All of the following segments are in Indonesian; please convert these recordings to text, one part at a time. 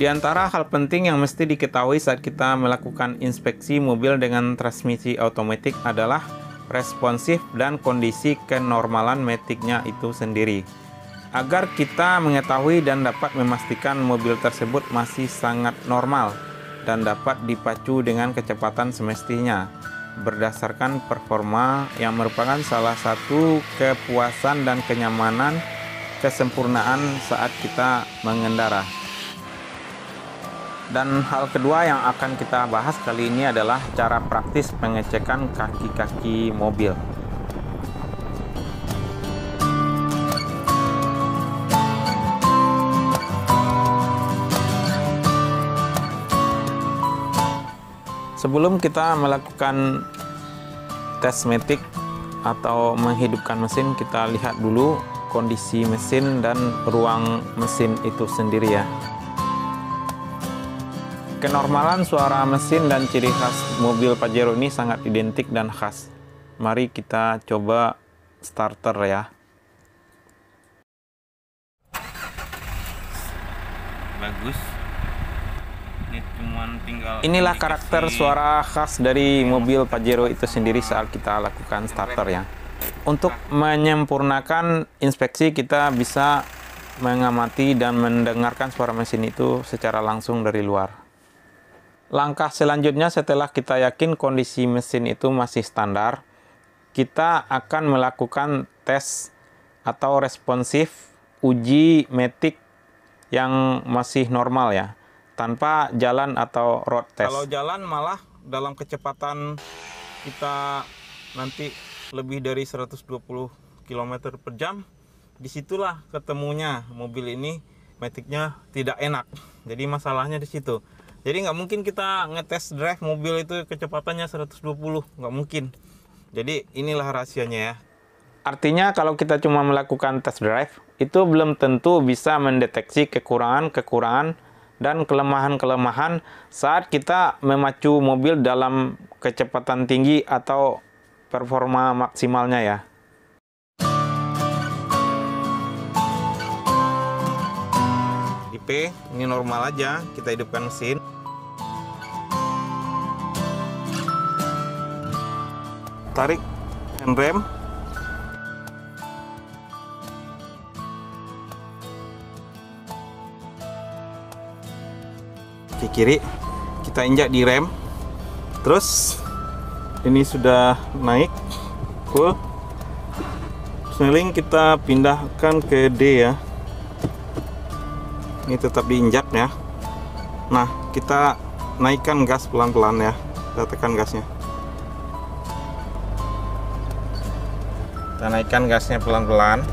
Di antara hal penting yang mesti diketahui saat kita melakukan inspeksi mobil dengan transmisi otomatis adalah responsif dan kondisi kenormalan metiknya itu sendiri. Agar kita mengetahui dan dapat memastikan mobil tersebut masih sangat normal dan dapat dipacu dengan kecepatan semestinya berdasarkan performa yang merupakan salah satu kepuasan dan kenyamanan kesempurnaan saat kita mengendara. Dan hal kedua yang akan kita bahas kali ini adalah cara praktis pengecekan kaki-kaki mobil. Sebelum kita melakukan tes metik atau menghidupkan mesin, kita lihat dulu kondisi mesin dan ruang mesin itu sendiri ya. Kenormalan suara mesin dan ciri khas mobil Pajero ini sangat identik dan khas. Mari kita coba starter ya. Bagus. Ini cuman tinggal. Inilah karakter suara khas dari mobil Pajero itu sendiri saat kita lakukan starter ya. Untuk menyempurnakan inspeksi, kita bisa mengamati dan mendengarkan suara mesin itu secara langsung dari luar. Langkah selanjutnya setelah kita yakin kondisi mesin itu masih standar, kita akan melakukan tes atau responsif uji metik yang masih normal ya, tanpa jalan atau road test. Kalau jalan malah dalam kecepatan kita nanti lebih dari 120 km per jam, disitulah ketemunya mobil ini metiknya tidak enak. Jadi masalahnya di situ. Jadi nggak mungkin kita ngetes drive mobil itu kecepatannya 120, nggak mungkin. Jadi inilah rahasianya ya. Artinya kalau kita cuma melakukan test drive, itu belum tentu bisa mendeteksi kekurangan-kekurangan dan kelemahan-kelemahan saat kita memacu mobil dalam kecepatan tinggi atau performa maksimalnya ya. IP ini normal aja, kita hidupkan mesin. Tarik handrem. Ke kiri, kita injak di rem. Terus ini sudah naik full. Snelling kita pindahkan ke D ya. Ini tetap diinjak ya. Nah, kita naikkan gas pelan-pelan ya. Kita tekan gasnya. Kita naikkan gasnya pelan-pelan.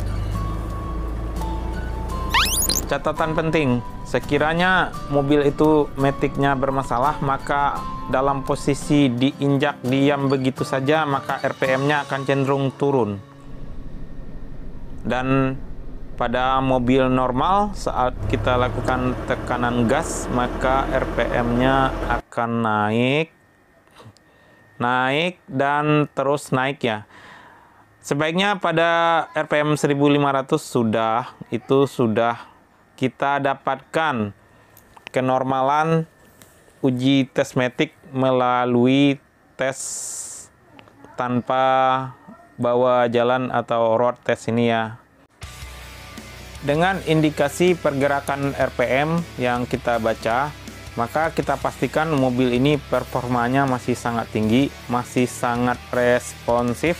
Catatan penting, sekiranya mobil itu metiknya bermasalah, maka dalam posisi diinjak diam begitu saja, maka RPM-nya akan cenderung turun. Dan pada mobil normal, saat kita lakukan tekanan gas, maka RPM-nya akan naik, dan terus naik ya. Sebaiknya pada RPM 1500 sudah kita dapatkan kenormalan uji tes metik melalui tes tanpa bawa jalan atau road test ini ya. Dengan indikasi pergerakan RPM yang kita baca, maka kita pastikan mobil ini performanya masih sangat tinggi, masih sangat responsif,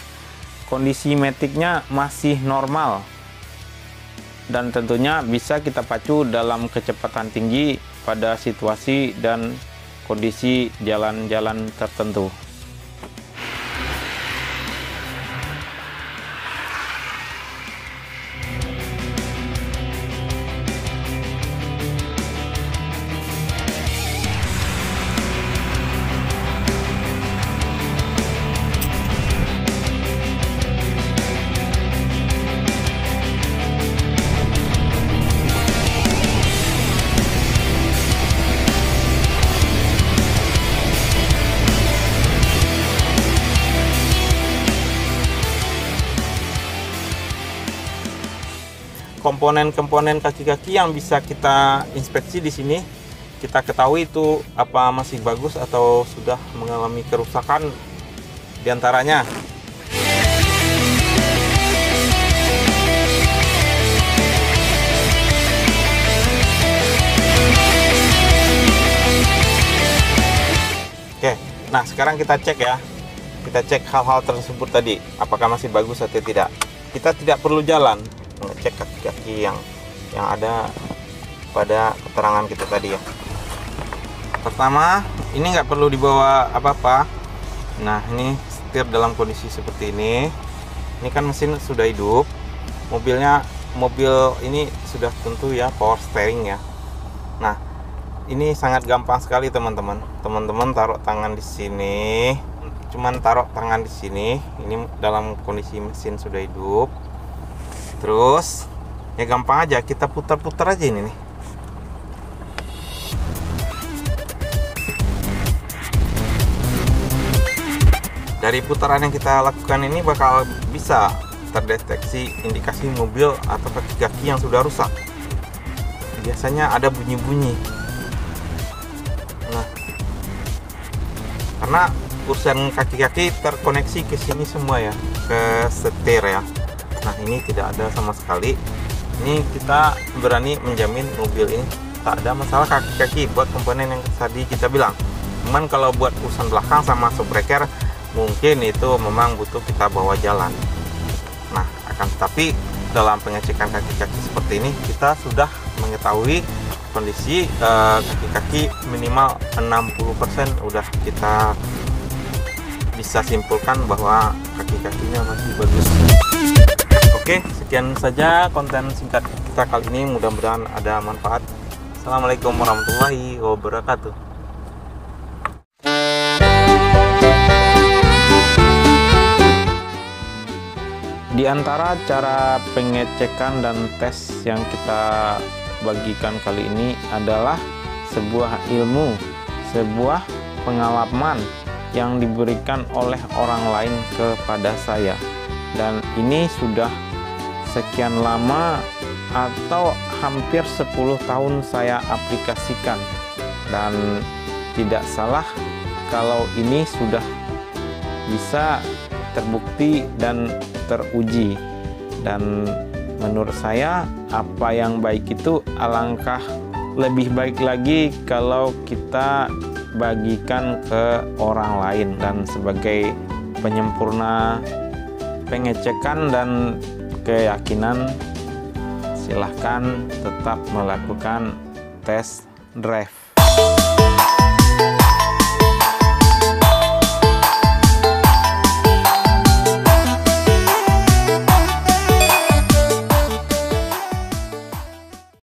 kondisi metiknya masih normal, dan tentunya bisa kita pacu dalam kecepatan tinggi pada situasi dan kondisi jalan-jalan tertentu. Komponen-komponen kaki-kaki yang bisa kita inspeksi di sini kita ketahui itu apa masih bagus atau sudah mengalami kerusakan diantaranya. Oke, nah sekarang kita cek ya. Kita cek hal-hal tersebut tadi, apakah masih bagus atau tidak. Kita tidak perlu jalan, mengecek kaki-kaki yang ada pada keterangan kita tadi ya. Pertama, ini nggak perlu dibawa apa-apa. Nah, ini setir dalam kondisi seperti ini. Ini kan mesin sudah hidup. Mobil ini sudah tentu ya power steering ya. Nah, ini sangat gampang sekali teman-teman. Teman-teman taruh tangan di sini. Cuman taruh tangan di sini. Ini dalam kondisi mesin sudah hidup. Terus ya gampang aja, kita putar-putar aja ini nih. Dari putaran yang kita lakukan ini bakal bisa terdeteksi indikasi mobil atau kaki-kaki yang sudah rusak. Biasanya ada bunyi-bunyi. Nah, karena urusan kaki-kaki terkoneksi ke sini semua ya, ke setir ya. Nah, ini tidak ada sama sekali. Ini kita berani menjamin mobil ini tak ada masalah kaki-kaki buat komponen yang tadi kita bilang. Cuman kalau buat urusan belakang sama shockbreaker mungkin itu memang butuh kita bawa jalan. Nah, akan tetapi dalam pengecekan kaki-kaki seperti ini kita sudah mengetahui kondisi kaki-kaki minimal 60% udah kita bisa simpulkan bahwa kaki-kakinya masih bagus. Oke, sekian saja konten singkat kita kali ini, mudah-mudahan ada manfaat. Assalamualaikum warahmatullahi wabarakatuh. Di antara cara pengecekan dan tes yang kita bagikan kali ini adalah sebuah ilmu, sebuah pengalaman yang diberikan oleh orang lain kepada saya, dan ini sudah sekian lama atau hampir 10 tahun saya aplikasikan, dan tidak salah kalau ini sudah bisa terbukti dan teruji. Dan menurut saya apa yang baik itu alangkah lebih baik lagi kalau kita bagikan ke orang lain, dan sebagai penyempurna pengecekan dan keyakinan silahkan tetap melakukan tes drive.